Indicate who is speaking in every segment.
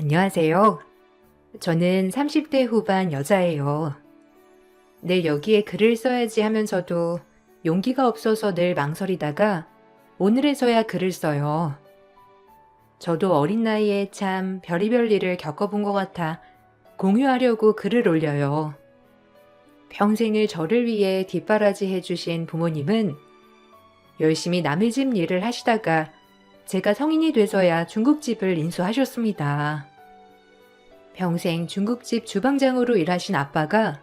Speaker 1: 안녕하세요. 저는 30대 후반 여자예요. 늘 여기에 글을 써야지 하면서도 용기가 없어서 늘 망설이다가 오늘에서야 글을 써요. 저도 어린 나이에 참 별의별 일을 겪어본 것 같아 공유하려고 글을 올려요. 평생을 저를 위해 뒷바라지 해주신 부모님은 열심히 남의 집 일을 하시다가 제가 성인이 돼서야 중국집을 인수하셨습니다. 평생 중국집 주방장으로 일하신 아빠가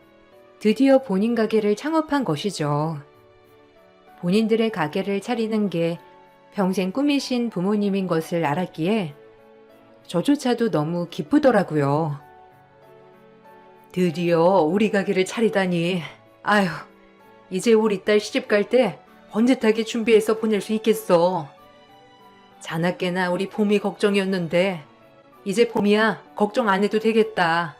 Speaker 1: 드디어 본인 가게를 창업한 것이죠. 본인들의 가게를 차리는 게 평생 꿈이신 부모님인 것을 알았기에 저조차도 너무 기쁘더라고요. 드디어 우리 가게를 차리다니. 아휴, 이제 우리 딸 시집 갈 때 번듯하게 준비해서 보낼 수 있겠어. 자나깨나 우리 봄이 걱정이었는데 이제 봄이야 걱정 안 해도 되겠다.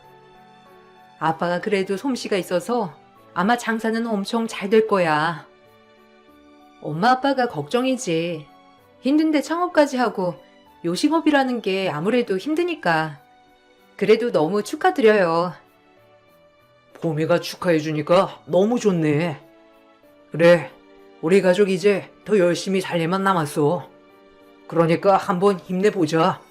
Speaker 1: 아빠가 그래도 솜씨가 있어서 아마 장사는 엄청 잘 될 거야. 엄마 아빠가 걱정이지. 힘든데 창업까지 하고 요식업이라는 게 아무래도 힘드니까. 그래도 너무 축하드려요.
Speaker 2: 봄이가 축하해주니까 너무 좋네. 그래, 우리 가족 이제 더 열심히 살 일만 남았어. 그러니까 한번 힘내보자.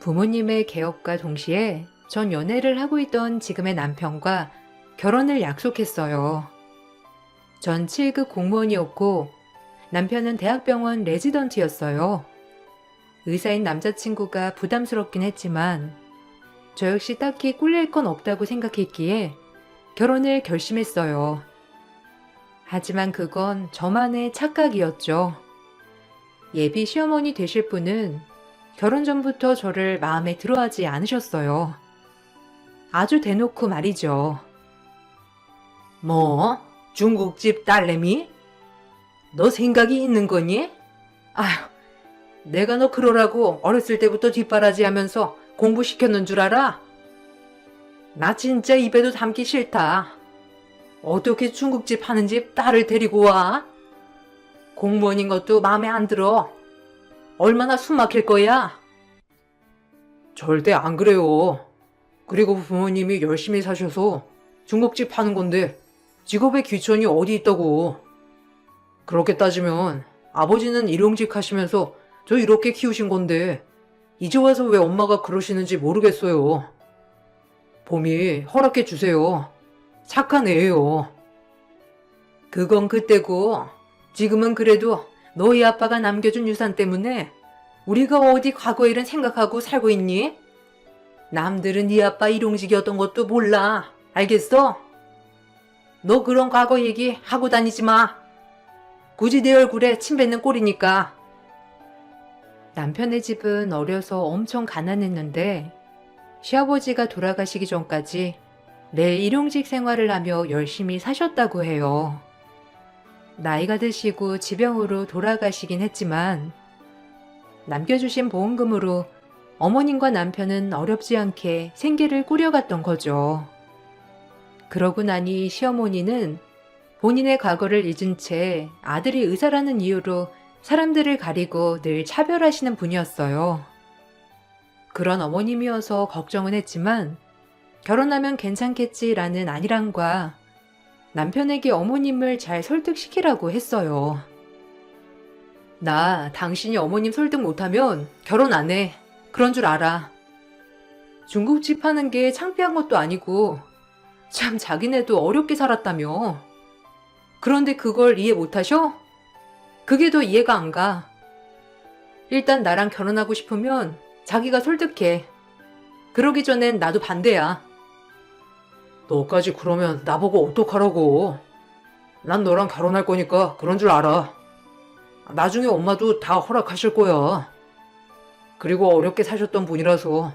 Speaker 1: 부모님의 개업과 동시에 전 연애를 하고 있던 지금의 남편과 결혼을 약속했어요. 전 7급 공무원이었고 남편은 대학병원 레지던트였어요. 의사인 남자친구가 부담스럽긴 했지만 저 역시 딱히 꿀릴 건 없다고 생각했기에 결혼을 결심했어요. 하지만 그건 저만의 착각이었죠. 예비 시어머니 되실 분은 결혼 전부터 저를 마음에 들어하지 않으셨어요. 아주 대놓고 말이죠.
Speaker 2: 뭐? 중국집 딸내미? 너 생각이 있는 거니? 아휴, 내가 너 그러라고 어렸을 때부터 뒷바라지 하면서 공부시켰는 줄 알아? 나 진짜 입에도 담기 싫다. 어떻게 중국집 하는 집 딸을 데리고 와? 공무원인 것도 마음에 안 들어. 얼마나 숨 막힐 거야? 절대 안 그래요. 그리고 부모님이 열심히 사셔서 중국집 하는 건데 직업에 귀천이 어디 있다고. 그렇게 따지면 아버지는 일용직 하시면서 저 이렇게 키우신 건데 이제 와서 왜 엄마가 그러시는지 모르겠어요. 봄이 허락해 주세요. 착한 애예요. 그건 그때고 지금은 그래도 너희 아빠가 남겨준 유산 때문에 우리가 어디 과거 일은 생각하고 살고 있니? 남들은 네 아빠 일용직이었던 것도 몰라. 알겠어? 너 그런 과거 얘기 하고 다니지 마. 굳이 내 얼굴에 침 뱉는 꼴이니까.
Speaker 1: 남편의 집은 어려서 엄청 가난했는데 시아버지가 돌아가시기 전까지 매일 일용직 생활을 하며 열심히 사셨다고 해요. 나이가 드시고 지병으로 돌아가시긴 했지만 남겨주신 보험금으로 어머님과 남편은 어렵지 않게 생계를 꾸려갔던 거죠. 그러고 나니 시어머니는 본인의 과거를 잊은 채 아들이 의사라는 이유로 사람들을 가리고 늘 차별하시는 분이었어요. 그런 어머님이어서 걱정은 했지만 결혼하면 괜찮겠지라는 안일함과 남편에게 어머님을 잘 설득시키라고 했어요. 나 당신이 어머님 설득 못하면 결혼 안 해. 그런 줄 알아. 중국집 하는 게 창피한 것도 아니고 참 자기네도 어렵게 살았다며. 그런데 그걸 이해 못하셔? 그게 더 이해가 안 가. 일단 나랑 결혼하고 싶으면 자기가 설득해. 그러기 전엔 나도 반대야.
Speaker 2: 너까지 그러면 나보고 어떡하라고. 난 너랑 결혼할 거니까 그런 줄 알아. 나중에 엄마도 다 허락하실 거야. 그리고 어렵게 사셨던 분이라서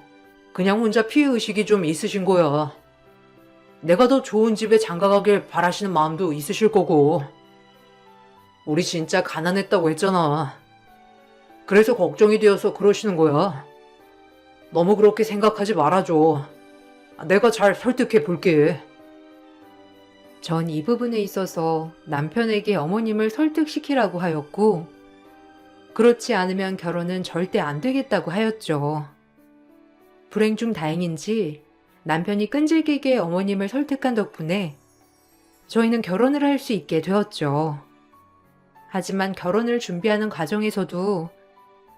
Speaker 2: 그냥 혼자 피해의식이 좀 있으신 거야. 내가 더 좋은 집에 장가가길 바라시는 마음도 있으실 거고. 우리 진짜 가난했다고 했잖아. 그래서 걱정이 되어서 그러시는 거야. 너무 그렇게 생각하지 말아줘. 내가 잘 설득해 볼게.
Speaker 1: 전 이 부분에 있어서 남편에게 어머님을 설득시키라고 하였고 그렇지 않으면 결혼은 절대 안 되겠다고 하였죠. 불행 중 다행인지 남편이 끈질기게 어머님을 설득한 덕분에 저희는 결혼을 할 수 있게 되었죠. 하지만 결혼을 준비하는 과정에서도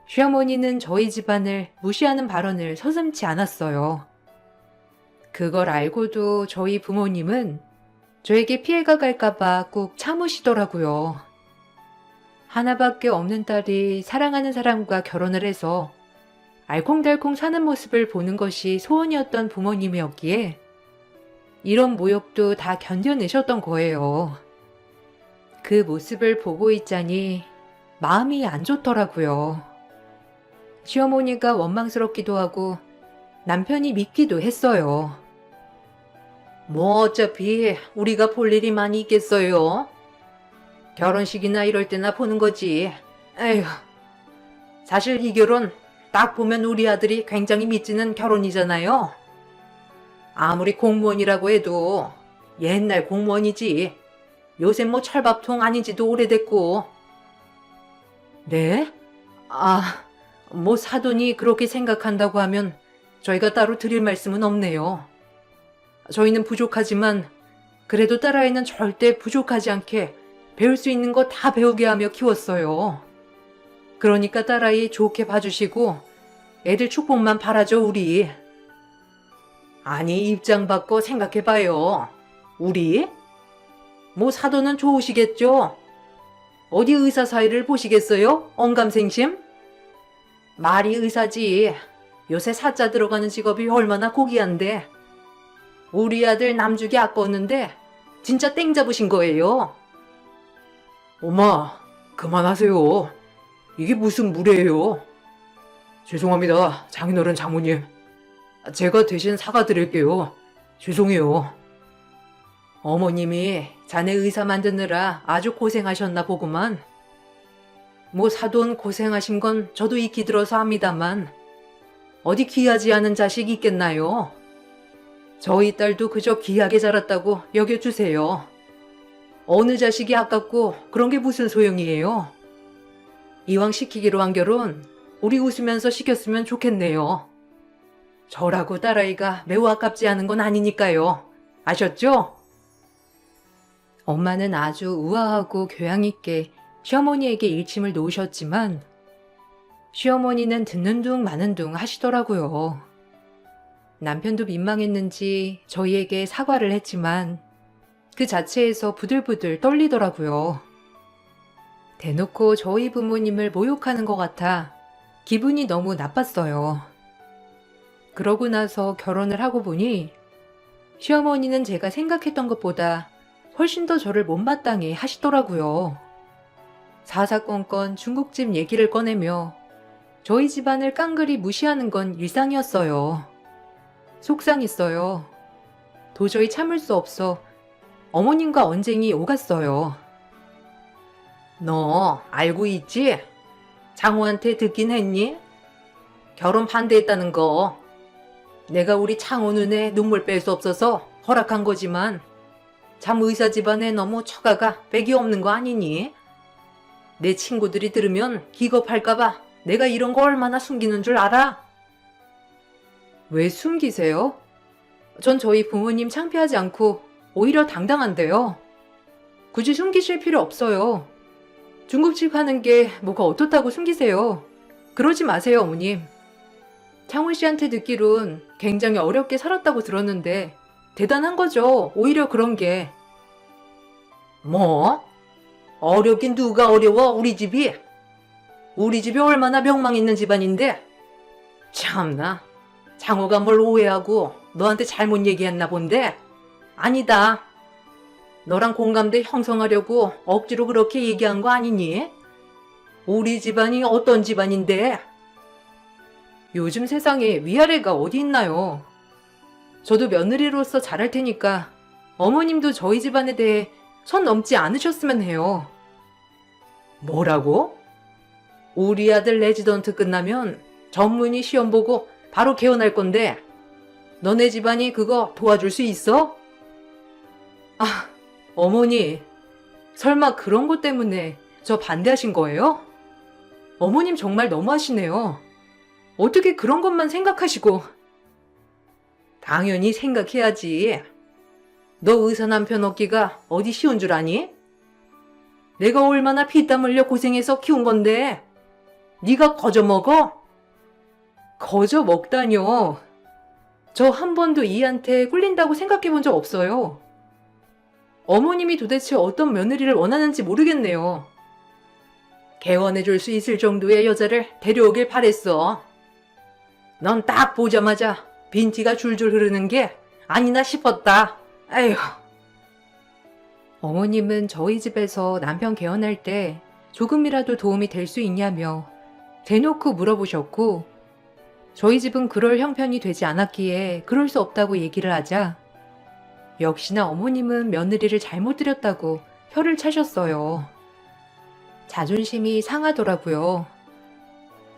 Speaker 1: 시어머니는 저희 집안을 무시하는 발언을 서슴지 않았어요. 그걸 알고도 저희 부모님은 저에게 피해가 갈까봐 꾹 참으시더라고요. 하나밖에 없는 딸이 사랑하는 사람과 결혼을 해서 알콩달콩 사는 모습을 보는 것이 소원이었던 부모님이었기에 이런 모욕도 다 견뎌내셨던 거예요. 그 모습을 보고 있자니 마음이 안 좋더라고요. 시어머니가 원망스럽기도 하고 남편이 믿기도 했어요. 뭐 어차피 우리가 볼 일이 많이 있겠어요. 결혼식이나 이럴 때나 보는 거지. 에휴, 사실 이 결혼 딱 보면 우리 아들이 굉장히 믿지는 결혼이잖아요. 아무리 공무원이라고 해도 옛날 공무원이지. 요새 뭐 철밥통 아닌지도 오래됐고. 네? 뭐 사돈이 그렇게 생각한다고 하면 저희가 따로 드릴 말씀은 없네요. 저희는 부족하지만 그래도 딸아이는 절대 부족하지 않게 배울 수 있는 거 다 배우게 하며 키웠어요. 그러니까 딸아이 좋게 봐주시고 애들 축복만 바라죠, 우리. 아니, 입장 바꿔 생각해봐요. 우리? 뭐 사돈은 좋으시겠죠? 어디 의사 사이를 보시겠어요? 언감생심? 말이 의사지. 요새 사자 들어가는 직업이 얼마나 고귀한데. 우리 아들 남주기 아까웠는데 진짜 땡 잡으신 거예요. 엄마, 그만하세요. 이게 무슨 무례예요. 죄송합니다, 장인어른 장모님. 제가 대신 사과드릴게요. 죄송해요. 어머님이 자네 의사 만드느라 아주 고생하셨나 보구만. 뭐 사돈 고생하신 건 저도 익히 들어서 합니다만 어디 귀하지 않은 자식이 있겠나요? 저희 딸도 그저 귀하게 자랐다고 여겨주세요. 어느 자식이 아깝고 그런 게 무슨 소용이에요? 이왕 시키기로 한 결혼 우리 웃으면서 시켰으면 좋겠네요. 저라고 딸아이가 매우 아깝지 않은 건 아니니까요. 아셨죠? 엄마는 아주 우아하고 교양 있게 시어머니에게 일침을 놓으셨지만 시어머니는 듣는 둥 마는 둥 하시더라고요. 남편도 민망했는지 저희에게 사과를 했지만 그 자체에서 부들부들 떨리더라고요. 대놓고 저희 부모님을 모욕하는 것 같아 기분이 너무 나빴어요. 그러고 나서 결혼을 하고 보니 시어머니는 제가 생각했던 것보다 훨씬 더 저를 못마땅해 하시더라고요. 사사건건 중국집 얘기를 꺼내며 저희 집안을 깡그리 무시하는 건 일상이었어요. 속상했어요. 도저히 참을 수 없어 어머님과 언쟁이 오갔어요. 너 알고 있지? 장호한테 듣긴 했니? 결혼 반대했다는 거. 내가 우리 창호 눈에 눈물 뺄 수 없어서 허락한 거지만 참 의사 집안에 너무 처가가 백이 없는 거 아니니? 내 친구들이 들으면 기겁할까봐 내가 이런 거 얼마나 숨기는 줄 알아? 왜 숨기세요? 전 저희 부모님 창피하지 않고 오히려 당당한데요. 굳이 숨기실 필요 없어요. 중국집 하는 게 뭐가 어떻다고 숨기세요. 그러지 마세요, 어머님. 창훈 씨한테 듣기론 굉장히 어렵게 살았다고 들었는데 대단한 거죠. 오히려 그런 게. 뭐? 어렵긴 누가 어려워, 우리 집이? 우리 집이 얼마나 명망 있는 집안인데? 참나, 장호가 뭘 오해하고 너한테 잘못 얘기했나 본데? 아니다. 너랑 공감대 형성하려고 억지로 그렇게 얘기한 거 아니니? 우리 집안이 어떤 집안인데? 요즘 세상에 위아래가 어디 있나요? 저도 며느리로서 잘할 테니까 어머님도 저희 집안에 대해 선 넘지 않으셨으면 해요. 뭐라고? 우리 아들 레지던트 끝나면 전문의 시험 보고 바로 개원할 건데 너네 집안이 그거 도와줄 수 있어? 아, 어머니, 설마 그런 것 때문에 저 반대하신 거예요? 어머님 정말 너무하시네요. 어떻게 그런 것만 생각하시고
Speaker 2: 당연히 생각해야지. 너 의사 남편 얻기가 어디 쉬운 줄 아니? 내가 얼마나 피땀 흘려 고생해서 키운 건데 네가 거저 먹어? 거저 먹다뇨. 저 한 번도 이한테 꿀린다고 생각해 본 적 없어요. 어머님이 도대체 어떤 며느리를 원하는지 모르겠네요. 개원해 줄 수 있을 정도의 여자를 데려오길 바랬어. 넌 딱 보자마자 빈티가 줄줄 흐르는 게 아니나 싶었다. 아휴. 어머님은 저희 집에서 남편 개원할 때 조금이라도 도움이 될 수 있냐며 대놓고 물어보셨고, 저희 집은 그럴 형편이 되지 않았기에 그럴 수 없다고 얘기를 하자 역시나 어머님은 며느리를 잘못 들였다고 혀를 차셨어요. 자존심이 상하더라고요.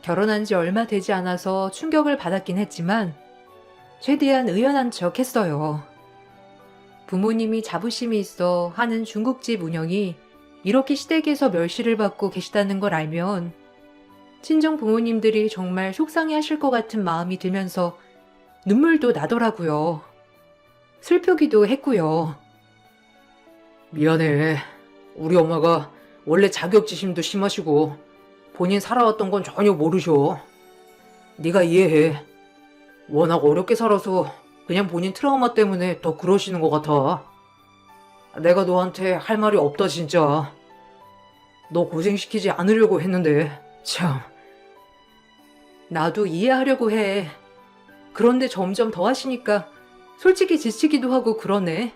Speaker 2: 결혼한 지 얼마 되지 않아서 충격을 받았긴 했지만 최대한 의연한 척 했어요. 부모님이 자부심이 있어 하는 중국집 운영이 이렇게 시댁에서 멸시를 받고 계시다는 걸 알면 친정 부모님들이 정말 속상해 하실 것 같은 마음이 들면서 눈물도 나더라고요. 슬프기도 했고요. 미안해. 우리 엄마가 원래 자격지심도 심하시고 본인 살아왔던 건 전혀 모르셔. 네가 이해해. 워낙 어렵게 살아서 그냥 본인 트라우마 때문에 더 그러시는 것 같아. 내가 너한테 할 말이 없다 진짜. 너 고생시키지 않으려고 했는데 참. 나도 이해하려고 해. 그런데 점점 더 하시니까 솔직히 지치기도 하고 그러네.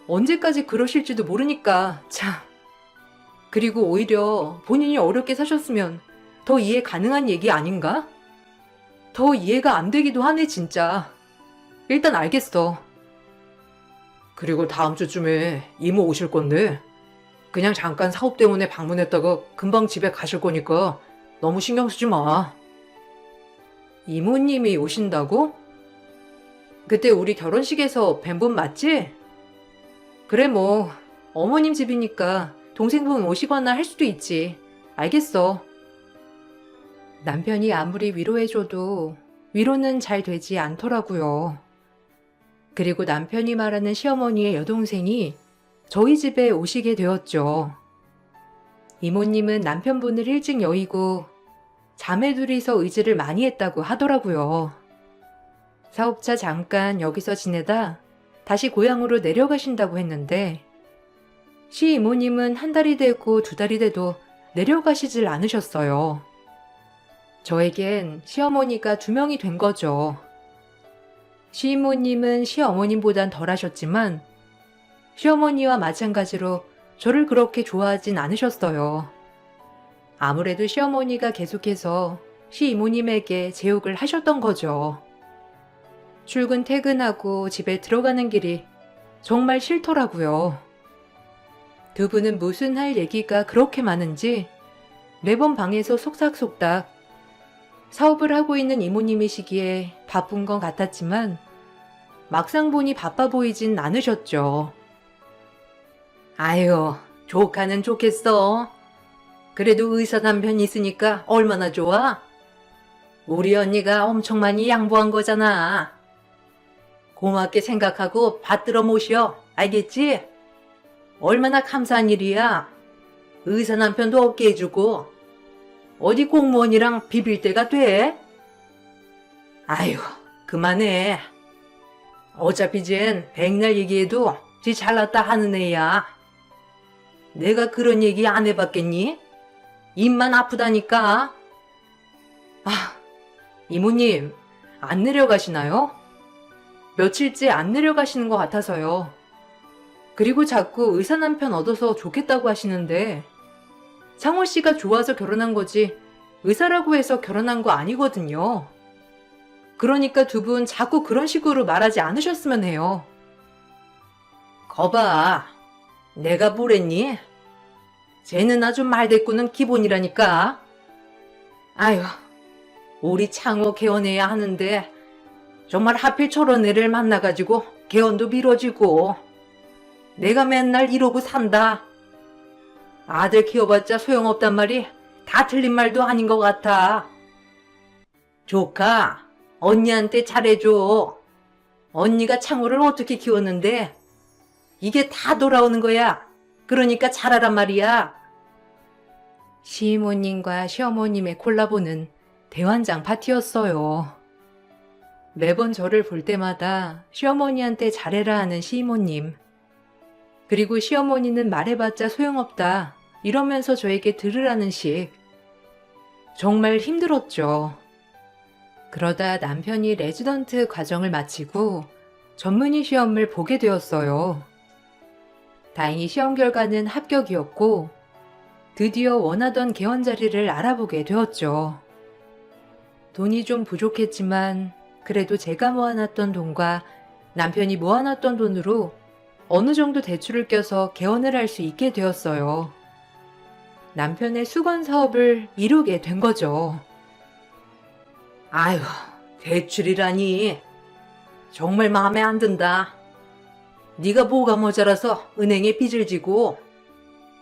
Speaker 2: 언제까지 그러실지도 모르니까 참. 그리고 오히려 본인이 어렵게 사셨으면 더 이해 가능한 얘기 아닌가? 더 이해가 안 되기도 하네 진짜. 일단 알겠어. 그리고 다음 주쯤에 이모 오실 건데 그냥 잠깐 사업 때문에 방문했다가 금방 집에 가실 거니까 너무 신경 쓰지 마. 이모님이 오신다고? 그때 우리 결혼식에서 뵌 분 맞지? 그래 뭐 어머님 집이니까 동생분 오시거나 할 수도 있지. 알겠어. 남편이 아무리 위로해줘도 위로는 잘 되지 않더라고요. 그리고 남편이 말하는 시어머니의 여동생이 저희 집에 오시게 되었죠. 이모님은 남편분을 일찍 여의고 자매 둘이서 의지를 많이 했다고 하더라고요. 사업차 잠깐 여기서 지내다 다시 고향으로 내려가신다고 했는데 시이모님은 한 달이 되고 두 달이 돼도 내려가시질 않으셨어요. 저에겐 시어머니가 두 명이 된 거죠. 시이모님은 시어머님보단 덜 하셨지만 시어머니와 마찬가지로 저를 그렇게 좋아하진 않으셨어요. 아무래도 시어머니가 계속해서 시이모님에게 제욕을 하셨던 거죠. 출근 퇴근하고 집에 들어가는 길이 정말 싫더라고요. 두 분은 무슨 할 얘기가 그렇게 많은지 매번 방에서 속닥속닥 사업을 하고 있는 이모님이시기에 바쁜 건 같았지만 막상 보니 바빠 보이진 않으셨죠. 아유, 조카는 좋겠어. 그래도 의사 남편 있으니까 얼마나 좋아? 우리 언니가 엄청 많이 양보한 거잖아. 고맙게 생각하고 받들어 모셔. 알겠지? 얼마나 감사한 일이야. 의사 남편도 없게 해주고 어디 공무원이랑 비빌 때가 돼? 아유, 그만해. 어차피 쟨 백날 얘기해도 지 잘났다 하는 애야. 내가 그런 얘기 안 해봤겠니? 입만 아프다니까. 아, 이모님, 안 내려가시나요? 며칠째 안 내려가시는 것 같아서요. 그리고 자꾸 의사 남편 얻어서 좋겠다고 하시는데 상호 씨가 좋아서 결혼한 거지 의사라고 해서 결혼한 거 아니거든요. 그러니까 두 분 자꾸 그런 식으로 말하지 않으셨으면 해요. 거봐, 내가 뭐랬니? 쟤는 아주 말대꾸는 기본이라니까. 아휴, 우리 창호 개원해야 하는데 정말 하필 저런 애를 만나가지고 개원도 미뤄지고 내가 맨날 이러고 산다. 아들 키워봤자 소용없단 말이 다 틀린 말도 아닌 것 같아. 조카, 언니한테 잘해줘. 언니가 창호를 어떻게 키웠는데? 이게 다 돌아오는 거야. 그러니까 잘하란 말이야.
Speaker 1: 시이모님과 시어머님의 콜라보는 대환장 파티였어요. 매번 저를 볼 때마다 시어머니한테 잘해라 하는 시이모님. 그리고 시어머니는 말해봤자 소용없다 이러면서 저에게 들으라는 식. 정말 힘들었죠. 그러다 남편이 레지던트 과정을 마치고 전문의 시험을 보게 되었어요. 다행히 시험 결과는 합격이었고 드디어 원하던 개원 자리를 알아보게 되었죠. 돈이 좀 부족했지만 그래도 제가 모아놨던 돈과 남편이 모아놨던 돈으로 어느 정도 대출을 껴서 개원을 할 수 있게 되었어요. 남편의 수건 사업을 이루게 된 거죠.
Speaker 2: 아휴, 대출이라니. 정말 마음에 안 든다. 네가 뭐가 모자라서 은행에 빚을 지고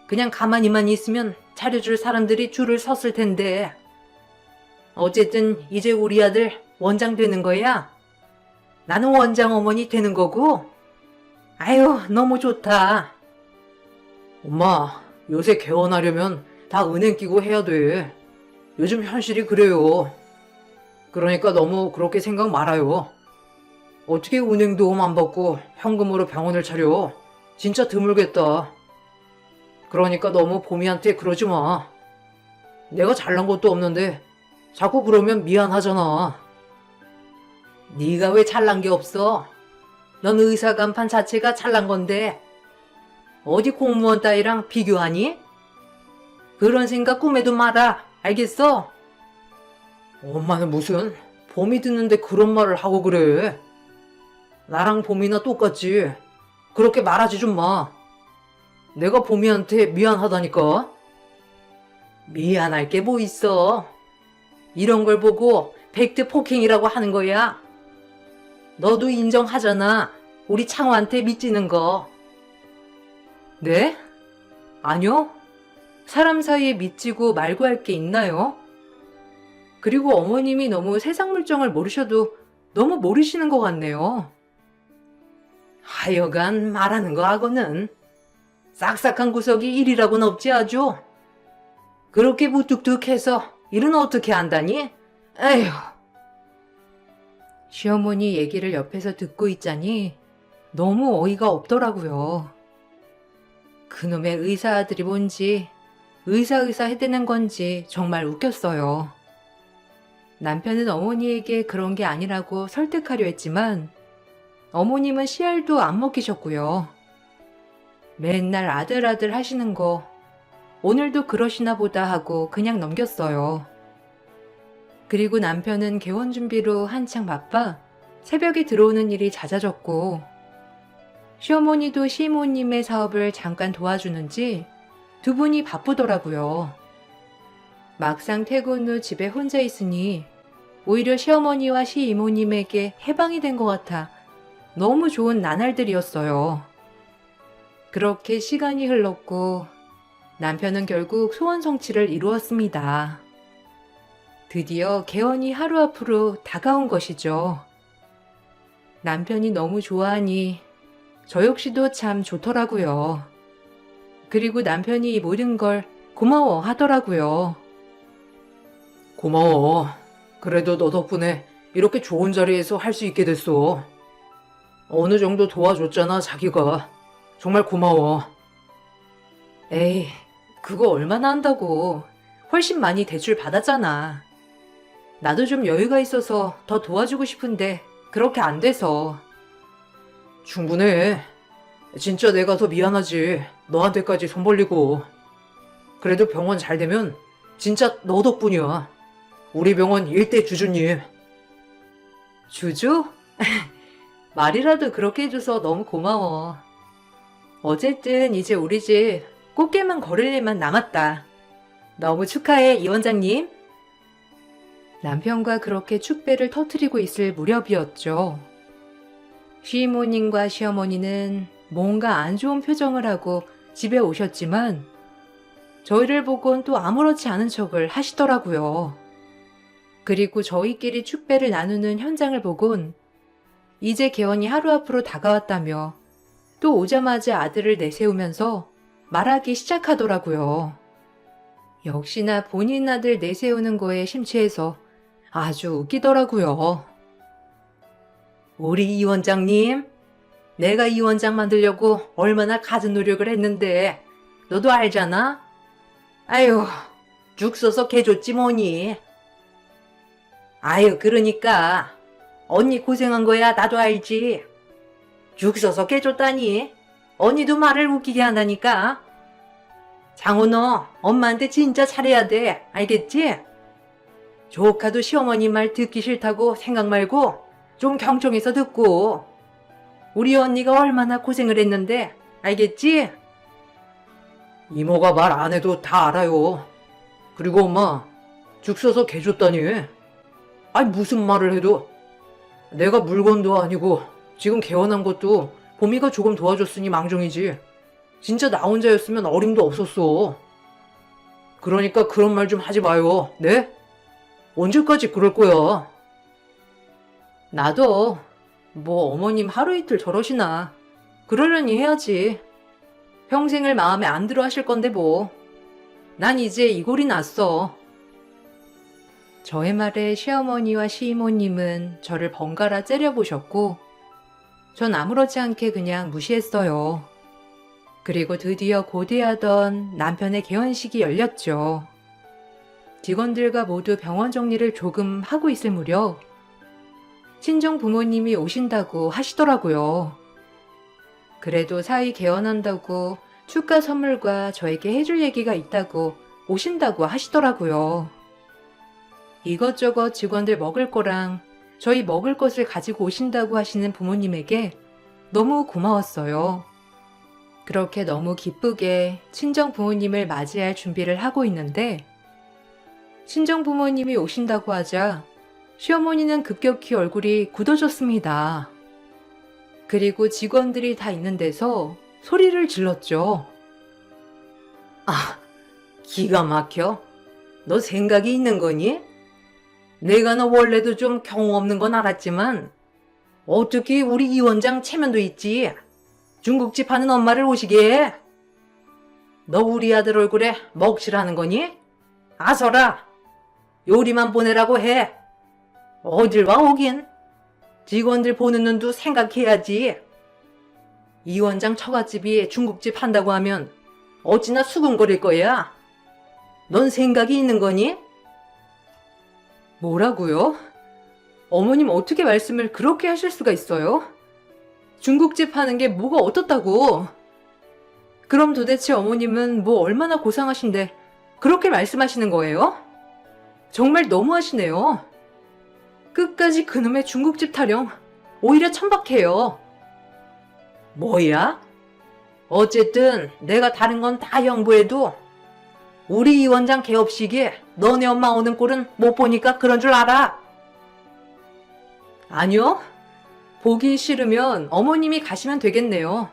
Speaker 2: 그냥 가만히만 있으면 차려줄 사람들이 줄을 섰을 텐데. 어쨌든 이제 우리 아들 원장 되는 거야. 나는 원장 어머니 되는 거고. 아유, 너무 좋다. 엄마, 요새 개원하려면 다 은행 끼고 해야 돼. 요즘 현실이 그래요. 그러니까 너무 그렇게 생각 말아요. 어떻게 은행 도움 안 받고 현금으로 병원을 차려? 진짜 드물겠다. 그러니까 너무 봄이한테 그러지 마. 내가 잘난 것도 없는데 자꾸 그러면 미안하잖아. 네가 왜 잘난 게 없어? 넌 의사 간판 자체가 잘난 건데 어디 공무원 따위랑 비교하니? 그런 생각 꿈에도 마라. 알겠어? 엄마는 무슨 봄이 듣는데 그런 말을 하고 그래. 나랑 봄이나 똑같지. 그렇게 말하지 좀 마. 내가 봄이한테 미안하다니까. 미안할 게 뭐 있어. 이런 걸 보고 팩트 폭행이라고 하는 거야. 너도 인정하잖아. 우리 창호한테 미치는 거.
Speaker 1: 네? 아니요. 사람 사이에 미치고 말고 할 게 있나요? 그리고 어머님이 너무 세상 물정을 모르셔도 너무 모르시는 것 같네요.
Speaker 2: 하여간 말하는 거 하고는 싹싹한 구석이 일이라고는 없지 아주. 그렇게 무뚝뚝해서 일은 어떻게 한다니? 에휴.
Speaker 1: 시어머니 얘기를 옆에서 듣고 있자니 너무 어이가 없더라고요. 그놈의 의사 아들이 뭔지 의사 해대는 건지 정말 웃겼어요. 남편은 어머니에게 그런 게 아니라고 설득하려 했지만 어머님은 씨알도 안 먹히셨고요. 맨날 아들 하시는 거 오늘도 그러시나 보다 하고 그냥 넘겼어요. 그리고 남편은 개원 준비로 한창 바빠 새벽에 들어오는 일이 잦아졌고 시어머니도 시이모님의 사업을 잠깐 도와주는지 두 분이 바쁘더라고요. 막상 퇴근 후 집에 혼자 있으니 오히려 시어머니와 시이모님에게 해방이 된 것 같아 너무 좋은 나날들이었어요. 그렇게 시간이 흘렀고 남편은 결국 소원 성취를 이루었습니다. 드디어 개원이 하루 앞으로 다가온 것이죠. 남편이 너무 좋아하니 저 역시도 참 좋더라고요. 그리고 남편이 이 모든 걸 고마워 하더라고요.
Speaker 2: 고마워. 그래도 너 덕분에 이렇게 좋은 자리에서 할 수 있게 됐어. 어느 정도 도와줬잖아, 자기가. 정말 고마워.
Speaker 1: 에이, 그거 얼마나 한다고. 훨씬 많이 대출 받았잖아. 나도 좀 여유가 있어서 더 도와주고 싶은데 그렇게 안 돼서.
Speaker 2: 충분해. 진짜 내가 더 미안하지. 너한테까지 손 벌리고. 그래도 병원 잘 되면 진짜 너 덕분이야. 우리 병원 일대 주주님.
Speaker 1: 주주? 말이라도 그렇게 해줘서 너무 고마워. 어쨌든 이제 우리 집 꽃게만 거릴 일만 남았다. 너무 축하해, 이 원장님. 남편과 그렇게 축배를 터뜨리고 있을 무렵이었죠. 시이모님과 시어머니는 뭔가 안 좋은 표정을 하고 집에 오셨지만 저희를 보곤 또 아무렇지 않은 척을 하시더라고요. 그리고 저희끼리 축배를 나누는 현장을 보곤 이제 개원이 하루 앞으로 다가왔다며 또 오자마자 아들을 내세우면서 말하기 시작하더라고요. 역시나 본인 아들 내세우는 거에 심취해서 아주 웃기더라고요. 우리 이 원장님, 내가 이 원장 만들려고 얼마나 갖은 노력을 했는데 너도 알잖아? 아유, 죽 써서 개 줬지 뭐니. 아유, 그러니까 언니 고생한 거야 나도 알지. 죽 써서 개 줬다니 언니도 말을 웃기게 한다니까. 장호 너 엄마한테 진짜 잘해야 돼. 알겠지? 조카도 시어머니 말 듣기 싫다고 생각 말고 좀 경청해서 듣고. 우리 언니가 얼마나 고생을 했는데 알겠지? 이모가 말 안 해도 다 알아요. 그리고 엄마 죽 써서 개 줬다니. 아니 무슨 말을 해도 내가 물건도 아니고 지금 개원한 것도 봄이가 조금 도와줬으니 망정이지. 진짜 나 혼자였으면 어림도 없었어. 그러니까 그런 말 좀 하지 마요. 네? 언제까지 그럴 거야? 나도 뭐 어머님 하루 이틀 저러시나 그러려니 해야지. 평생을 마음에 안 들어 하실 건데 뭐. 난 이제 이 꼴이 났어. 저의 말에 시어머니와 시이모님은 저를 번갈아 째려보셨고 전 아무렇지 않게 그냥 무시했어요. 그리고 드디어 고대하던 남편의 개원식이 열렸죠. 직원들과 모두 병원 정리를 조금 하고 있을 무렵 친정 부모님이 오신다고 하시더라고요. 그래도 사위 개원한다고 축가 선물과 저에게 해줄 얘기가 있다고 오신다고 하시더라고요. 이것저것 직원들 먹을 거랑 저희 먹을 것을 가지고 오신다고 하시는 부모님에게 너무 고마웠어요. 그렇게 너무 기쁘게 친정 부모님을 맞이할 준비를 하고 있는데 친정 부모님이 오신다고 하자 시어머니는 급격히 얼굴이 굳어졌습니다. 그리고 직원들이 다 있는 데서 소리를 질렀죠. 아, 기가 막혀. 너 생각이 있는 거니? 내가 너 원래도 좀 경우 없는 건 알았지만 어떻게 우리 이 원장 체면도 있지? 중국집 하는 엄마를 오시게 해? 너 우리 아들 얼굴에 먹칠하는 거니? 아서라! 요리만 보내라고 해. 어딜 와 오긴. 직원들 보는 눈도 생각해야지. 이 원장 처갓집이 중국집 한다고 하면 어찌나 수군거릴 거야. 넌 생각이 있는 거니? 뭐라고요? 어머님 어떻게 말씀을 그렇게 하실 수가 있어요? 중국집 하는 게 뭐가 어떻다고? 그럼 도대체 어머님은 뭐 얼마나 고상하신데 그렇게 말씀하시는 거예요? 정말 너무하시네요. 끝까지 그놈의 중국집 타령 오히려 천박해요. 뭐야? 어쨌든 내가 다른 건 다 양보해도 우리 이 원장 개업식에 너네 엄마 오는 꼴은 못 보니까 그런 줄 알아. 아니요. 보기 싫으면 어머님이 가시면 되겠네요.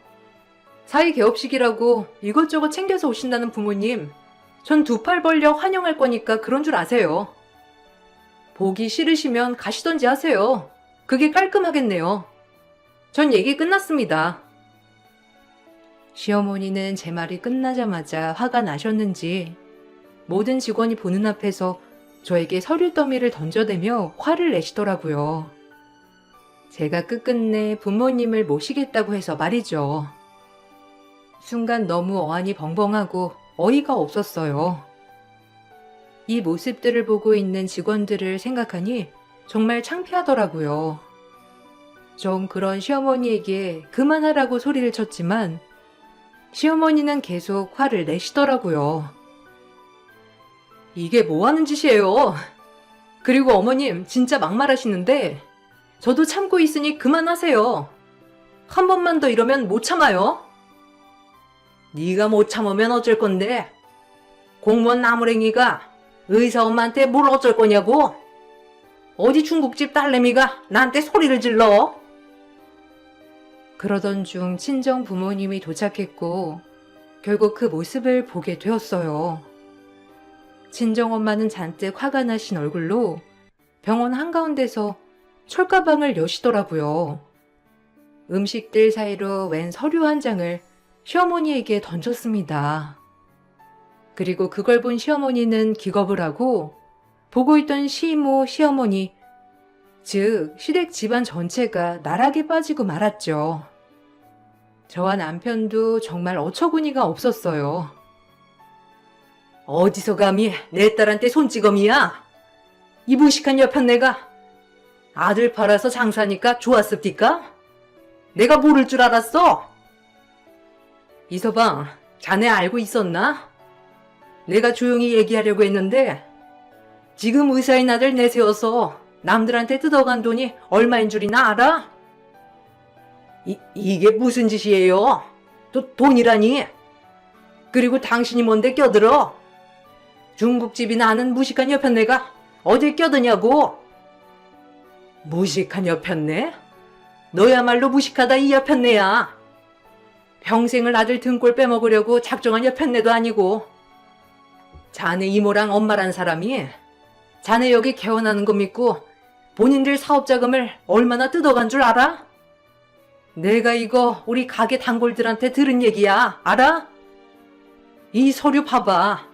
Speaker 1: 사위 개업식이라고 이것저것 챙겨서 오신다는 부모님, 전 두 팔 벌려 환영할 거니까 그런 줄 아세요. 보기 싫으시면 가시던지 하세요. 그게 깔끔하겠네요. 전 얘기 끝났습니다. 시어머니는 제 말이 끝나자마자 화가 나셨는지 모든 직원이 보는 앞에서 저에게 서류 더미를 던져대며 화를 내시더라고요. 제가 끝끝내 부모님을 모시겠다고 해서 말이죠. 순간 너무 어안이 벙벙하고 어이가 없었어요. 이 모습들을 보고 있는 직원들을 생각하니 정말 창피하더라고요. 좀 그런 시어머니에게 그만하라고 소리를 쳤지만 시어머니는 계속 화를 내시더라고요. 이게 뭐 하는 짓이에요? 그리고 어머님 진짜 막말하시는데 저도 참고 있으니 그만하세요. 한 번만 더 이러면 못 참아요. 네가 못 참으면 어쩔 건데 공무원 나무랭이가 의사 엄마한테 뭘 어쩔 거냐고? 어디 중국집 딸내미가 나한테 소리를 질러? 그러던 중 친정 부모님이 도착했고 결국 그 모습을 보게 되었어요. 친정엄마는 잔뜩 화가 나신 얼굴로 병원 한가운데서 철가방을 여시더라고요. 음식들 사이로 웬 서류 한 장을 시어머니에게 던졌습니다. 그리고 그걸 본 시어머니는 기겁을 하고 보고 있던 시이모, 시어머니, 즉 시댁 집안 전체가 나락에 빠지고 말았죠. 저와 남편도 정말 어처구니가 없었어요. 어디서 감히 내 딸한테 손찌검이야? 이 무식한 여편네가 아들 팔아서 장사니까 좋았습니까? 내가 모를 줄 알았어? 이서방, 자네 알고 있었나? 내가 조용히 얘기하려고 했는데 지금 의사인 아들 내세워서 남들한테 뜯어간 돈이 얼마인 줄이나 알아? 이게 무슨 짓이에요? 돈이라니? 그리고 당신이 뭔데 껴들어? 중국집이나 하는 무식한 여편네가 어딜 껴드냐고? 무식한 여편네? 너야말로 무식하다 이 여편네야. 평생을 아들 등골 빼먹으려고 작정한 여편네도 아니고 자네 이모랑 엄마란 사람이 자네 여기 개원하는 거 믿고 본인들 사업 자금을 얼마나 뜯어간 줄 알아? 내가 이거 우리 가게 단골들한테 들은 얘기야. 알아? 이 서류 봐봐.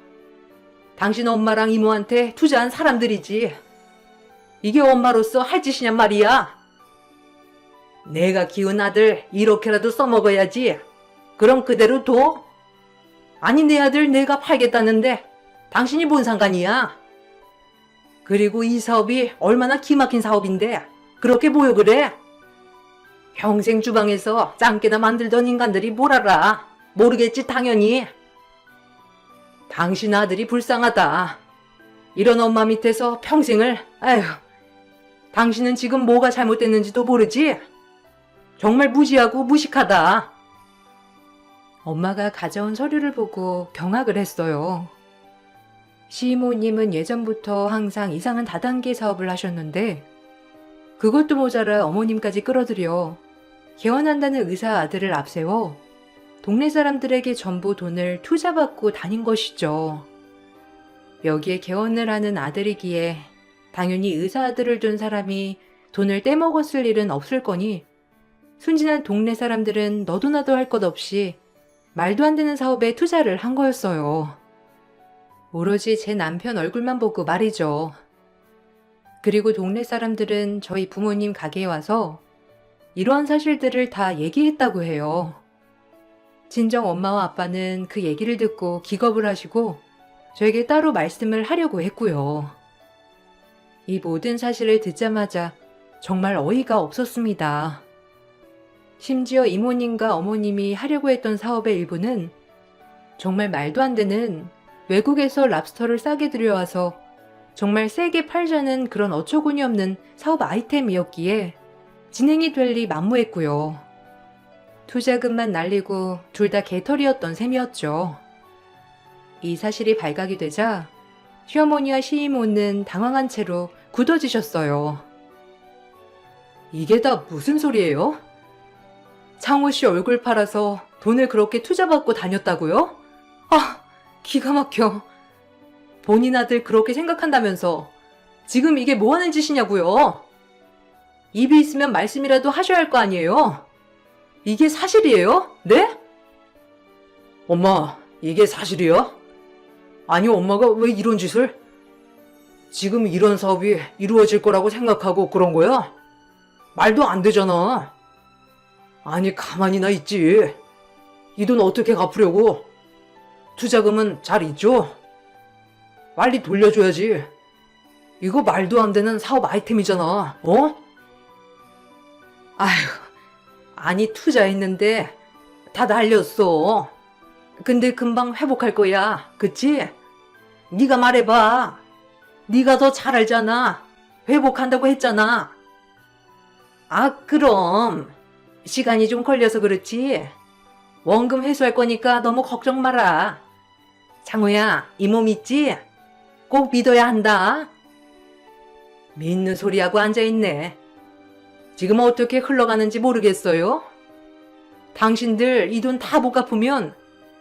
Speaker 1: 당신 엄마랑 이모한테 투자한 사람들이지. 이게 엄마로서 할 짓이냔 말이야. 내가 키운 아들 이렇게라도 써먹어야지. 그럼 그대로 둬? 아니 내 아들 내가 팔겠다는데 당신이 뭔 상관이야? 그리고 이 사업이 얼마나 기막힌 사업인데 그렇게 보여 그래? 평생 주방에서 짱깨나 만들던 인간들이 뭘 알아? 모르겠지 당연히. 당신 아들이 불쌍하다. 이런 엄마 밑에서 평생을. 아휴, 당신은 지금 뭐가 잘못됐는지도 모르지? 정말 무지하고 무식하다. 엄마가 가져온 서류를 보고 경악을 했어요. 시이모님은 예전부터 항상 이상한 다단계 사업을 하셨는데 그것도 모자라 어머님까지 끌어들여 개원한다는 의사 아들을 앞세워 동네 사람들에게 전부 돈을 투자받고 다닌 것이죠. 여기에 개원을 하는 아들이기에 당연히 의사 아들을 둔 사람이 돈을 떼먹었을 일은 없을 거니 순진한 동네 사람들은 너도 나도 할 것 없이 말도 안 되는 사업에 투자를 한 거였어요. 오로지 제 남편 얼굴만 보고 말이죠. 그리고 동네 사람들은 저희 부모님 가게에 와서 이러한 사실들을 다 얘기했다고 해요. 친정 엄마와 아빠는 그 얘기를 듣고 기겁을 하시고 저에게 따로 말씀을 하려고 했고요. 이 모든 사실을 듣자마자 정말 어이가 없었습니다. 심지어 이모님과 어머님이 하려고 했던 사업의 일부는 정말 말도 안 되는 외국에서 랍스터를 싸게 들여와서 정말 세게 팔자는 그런 어처구니 없는 사업 아이템이었기에 진행이 될 리 만무했고요. 투자금만 날리고 둘 다 개털이었던 셈이었죠. 이 사실이 발각이 되자 시어머니와 시이모는 당황한 채로 굳어지셨어요. 이게 다 무슨 소리예요? 창호 씨 얼굴 팔아서 돈을 그렇게 투자받고 다녔다고요? 아, 기가 막혀. 본인 아들 그렇게 생각한다면서 지금 이게 뭐 하는 짓이냐고요? 입이 있으면 말씀이라도 하셔야 할 거 아니에요? 이게 사실이에요? 네? 엄마, 이게 사실이야? 아니, 엄마가 왜 이런 짓을? 지금 이런 사업이 이루어질 거라고 생각하고 그런 거야? 말도 안 되잖아. 아니, 가만히나 있지. 이 돈 어떻게 갚으려고? 투자금은 잘 있죠? 빨리 돌려줘야지. 이거 말도 안 되는 사업 아이템이잖아. 어? 아휴, 아니 투자했는데 다 날렸어. 근데 금방 회복할 거야. 그치? 네가 말해봐. 네가 더 잘 알잖아. 회복한다고 했잖아. 아, 그럼 시간이 좀 걸려서 그렇지. 원금 회수할 거니까 너무 걱정 마라. 창호야, 이 몸 있지? 꼭 믿어야 한다. 믿는 소리하고 앉아있네. 지금 어떻게 흘러가는지 모르겠어요? 당신들 이 돈 다 못 갚으면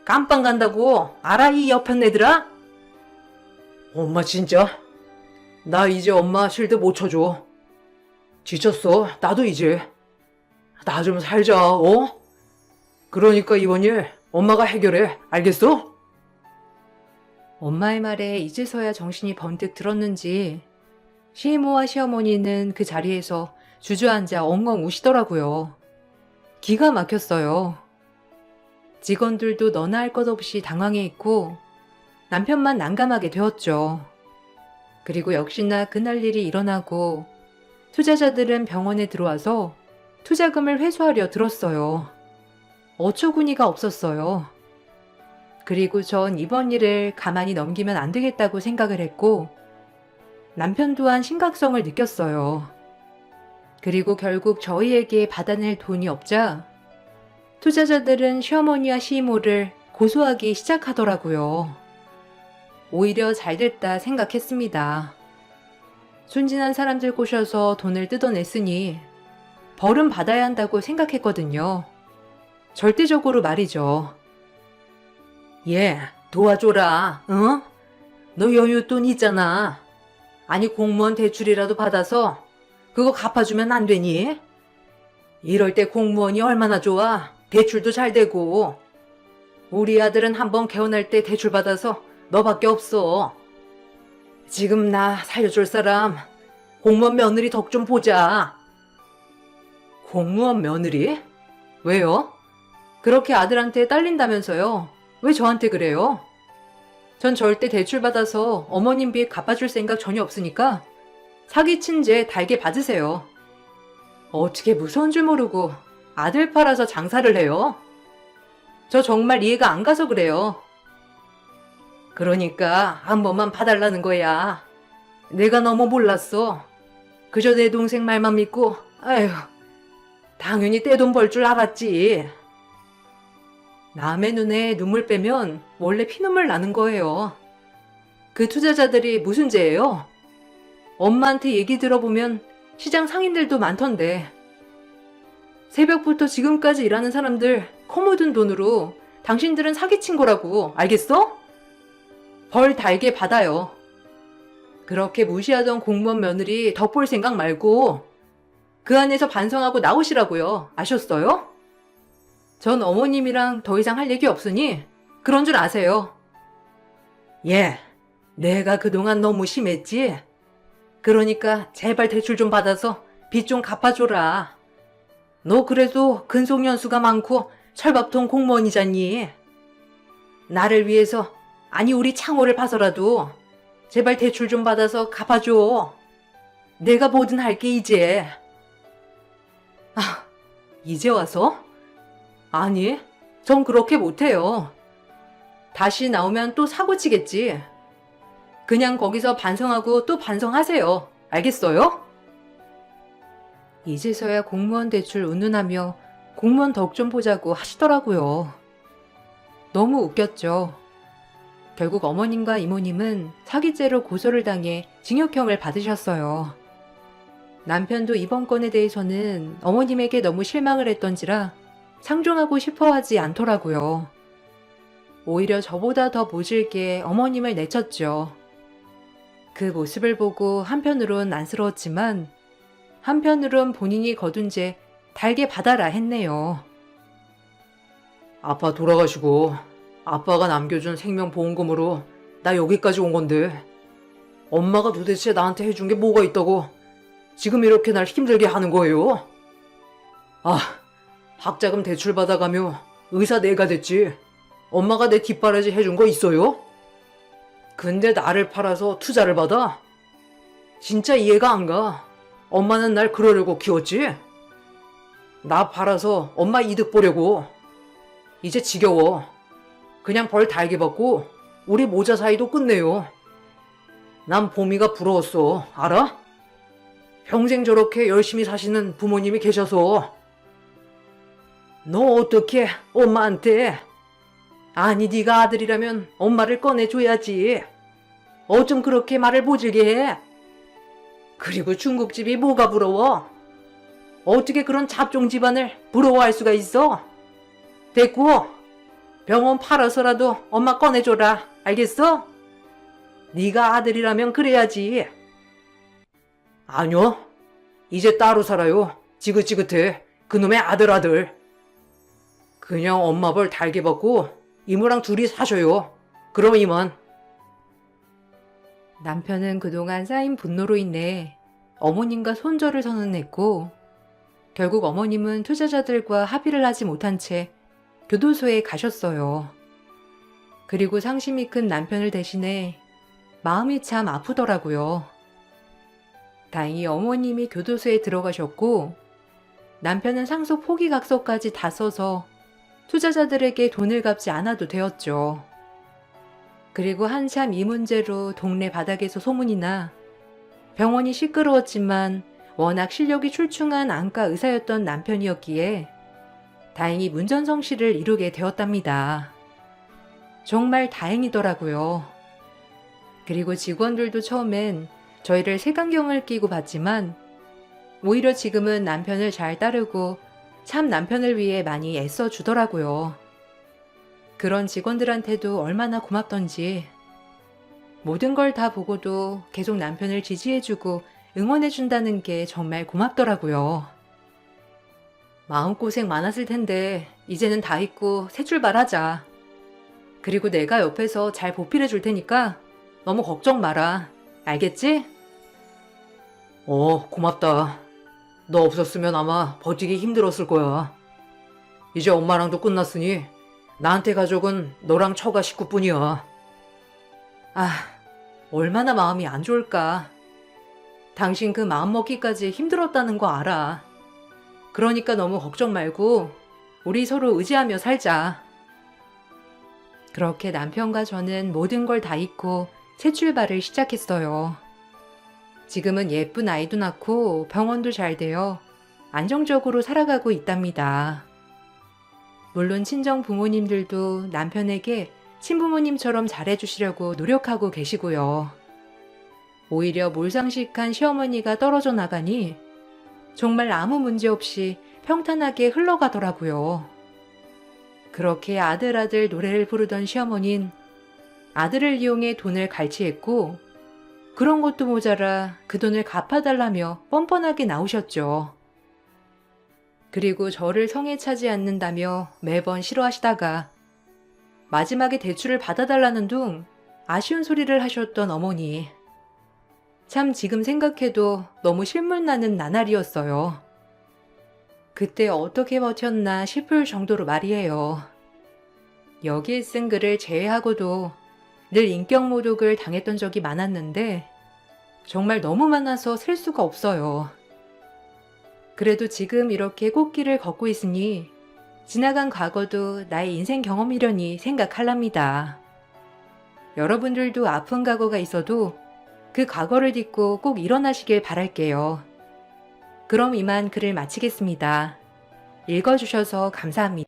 Speaker 1: 깜빵 간다고 알아, 이 여편네들아? 엄마 진짜? 나 이제 엄마 실드 못 쳐줘. 지쳤어, 나도 이제.
Speaker 2: 나 좀 살자, 어? 그러니까 이번 일 엄마가 해결해, 알겠어?
Speaker 1: 엄마의 말에 이제서야 정신이 번뜩 들었는지 시이모와 시어머니는 그 자리에서 주저앉아 엉엉 우시더라고요. 기가 막혔어요. 직원들도 너나 할 것 없이 당황해 있고 남편만 난감하게 되었죠. 그리고 역시나 그날 일이 일어나고 투자자들은 병원에 들어와서 투자금을 회수하려 들었어요. 어처구니가 없었어요. 그리고 전 이번 일을 가만히 넘기면 안 되겠다고 생각을 했고 남편 또한 심각성을 느꼈어요. 그리고 결국 저희에게 받아낼 돈이 없자 투자자들은 시어머니와 시이모를 고소하기 시작하더라고요. 오히려 잘됐다 생각했습니다. 순진한 사람들 꼬셔서 돈을 뜯어냈으니 벌은 받아야 한다고 생각했거든요. 절대적으로 말이죠.
Speaker 2: 얘, 도와줘라, 응? 너 여윳돈 있잖아. 아니, 공무원 대출이라도 받아서 그거 갚아주면 안 되니? 이럴 때 공무원이 얼마나 좋아. 대출도 잘 되고. 우리 아들은 한번 개원할 때 대출 받아서 너밖에 없어. 지금 나 살려줄 사람 공무원 며느리 덕 좀 보자. 공무원 며느리? 왜요? 그렇게 아들한테 딸린다면서요? 왜 저한테 그래요? 전 절대 대출 받아서 어머님 빚 갚아줄 생각 전혀 없으니까 사기친 죄 달게 받으세요. 어떻게 무서운 줄 모르고 아들 팔아서 장사를 해요? 저 정말 이해가 안 가서 그래요. 그러니까 한 번만 봐달라는 거야. 내가 너무 몰랐어. 그저 내 동생 말만 믿고, 아휴, 당연히 떼돈 벌 줄 알았지. 남의 눈에 눈물 빼면 원래 피눈물 나는 거예요. 그 투자자들이 무슨 죄예요? 엄마한테 얘기 들어보면 시장 상인들도 많던데. 새벽부터 지금까지 일하는 사람들 코 묻은 돈으로 당신들은 사기친 거라고, 알겠어? 벌 달게 받아요. 그렇게 무시하던 공무원 며느리 덕볼 생각 말고 그 안에서 반성하고 나오시라고요. 아셨어요? 전 어머님이랑 더 이상 할 얘기 없으니 그런 줄 아세요. 예, 내가 그동안 너무 심했지? 그러니까 제발 대출 좀 받아서 빚 좀 갚아줘라. 너 그래도 근속연수가 많고 철밥통 공무원이잖니. 나를 위해서, 아니 우리 창호를 봐서라도 제발 대출 좀 받아서 갚아줘. 내가 뭐든 할게 이제. 아, 이제 와서? 아니, 전 그렇게 못해요. 다시 나오면 또 사고치겠지. 그냥 거기서 반성하고 또 반성하세요. 알겠어요? 이제서야 공무원 대출 운운하며 공무원 덕 좀 보자고 하시더라고요. 너무 웃겼죠. 결국 어머님과 이모님은 사기죄로 고소를 당해 징역형을 받으셨어요. 남편도 이번 건에 대해서는 어머님에게 너무 실망을 했던지라 상종하고 싶어 하지 않더라고요. 오히려 저보다 더 모질게 어머님을 내쳤죠. 그 모습을 보고 한편으론 안쓰러웠지만 한편으론 본인이 거둔 죄 달게 받아라 했네요. 아빠 돌아가시고 아빠가 남겨준 생명보험금으로 나 여기까지 온 건데 엄마가 도대체 나한테 해준 게 뭐가 있다고 지금 이렇게 날 힘들게 하는 거예요? 아, 학자금 대출 받아가며 의사 내가 됐지. 엄마가 내 뒷바라지 해준 거 있어요? 근데 나를 팔아서 투자를 받아? 진짜 이해가 안 가. 엄마는 날 그러려고 키웠지? 나 팔아서 엄마 이득 보려고. 이제 지겨워. 그냥 벌 달게 받고 우리 모자 사이도 끝내요. 난 봄이가 부러웠어. 알아? 평생 저렇게 열심히 사시는 부모님이 계셔서. 너 어떻게 엄마한테? 아니 네가 아들이라면 엄마를 꺼내줘야지. 어쩜 그렇게 말을 모질게 해? 그리고 중국집이 뭐가 부러워? 어떻게 그런 잡종 집안을 부러워할 수가 있어? 됐고, 병원 팔아서라도 엄마 꺼내줘라. 알겠어? 네가 아들이라면 그래야지. 아니요. 이제 따로 살아요. 지긋지긋해. 그놈의 아들. 그냥 엄마 벌 달게 받고 이모랑 둘이 사셔요. 그럼 이만.
Speaker 1: 남편은 그동안 쌓인 분노로 인해 어머님과 손절을 선언했고, 결국 어머님은 투자자들과 합의를 하지 못한 채 교도소에 가셨어요. 그리고 상심이 큰 남편을 대신해 마음이 참 아프더라고요. 다행히 어머님이 교도소에 들어가셨고, 남편은 상속 포기각서까지 다 써서 투자자들에게 돈을 갚지 않아도 되었죠. 그리고 한참 이 문제로 동네 바닥에서 소문이 나 병원이 시끄러웠지만 워낙 실력이 출중한 안과 의사였던 남편이었기에 다행히 문전성시를 이루게 되었답니다. 정말 다행이더라고요. 그리고 직원들도 처음엔 저희를 색안경을 끼고 봤지만 오히려 지금은 남편을 잘 따르고 참 남편을 위해 많이 애써주더라고요. 그런 직원들한테도 얼마나 고맙던지 모든 걸 다 보고도 계속 남편을 지지해주고 응원해준다는 게 정말 고맙더라고요. 마음고생 많았을 텐데 이제는 다 잊고 새 출발하자. 그리고 내가 옆에서 잘 보필해줄 테니까 너무 걱정 마라. 알겠지? 고맙다. 너 없었으면 아마 버티기 힘들었을 거야. 이제 엄마랑도 끝났으니 나한테 가족은 너랑 처가 식구뿐이야. 얼마나 마음이 안 좋을까. 당신 그 마음 먹기까지 힘들었다는 거 알아. 그러니까 너무 걱정 말고 우리 서로 의지하며 살자. 그렇게 남편과 저는 모든 걸 다 잊고 새 출발을 시작했어요. 지금은 예쁜 아이도 낳고 병원도 잘 되어 안정적으로 살아가고 있답니다. 물론 친정 부모님들도 남편에게 친부모님처럼 잘해주시려고 노력하고 계시고요. 오히려 몰상식한 시어머니가 떨어져 나가니 정말 아무 문제 없이 평탄하게 흘러가더라고요. 그렇게 아들 노래를 부르던 시어머니는 아들을 이용해 돈을 갈취했고, 그런 것도 모자라 그 돈을 갚아달라며 뻔뻔하게 나오셨죠. 그리고 저를 성에 차지 않는다며 매번 싫어하시다가 마지막에 대출을 받아달라는 둥 아쉬운 소리를 하셨던 어머니. 참 지금 생각해도 너무 실물나는 나날이었어요. 그때 어떻게 버텼나 싶을 정도로 말이에요. 여기에 쓴 글을 제외하고도 늘 인격 모독을 당했던 적이 많았는데 정말 너무 많아서 셀 수가 없어요. 그래도 지금 이렇게 꽃길을 걷고 있으니 지나간 과거도 나의 인생 경험이려니 생각할랍니다. 여러분들도 아픈 과거가 있어도 그 과거를 딛고 꼭 일어나시길 바랄게요. 그럼 이만 글을 마치겠습니다. 읽어주셔서 감사합니다.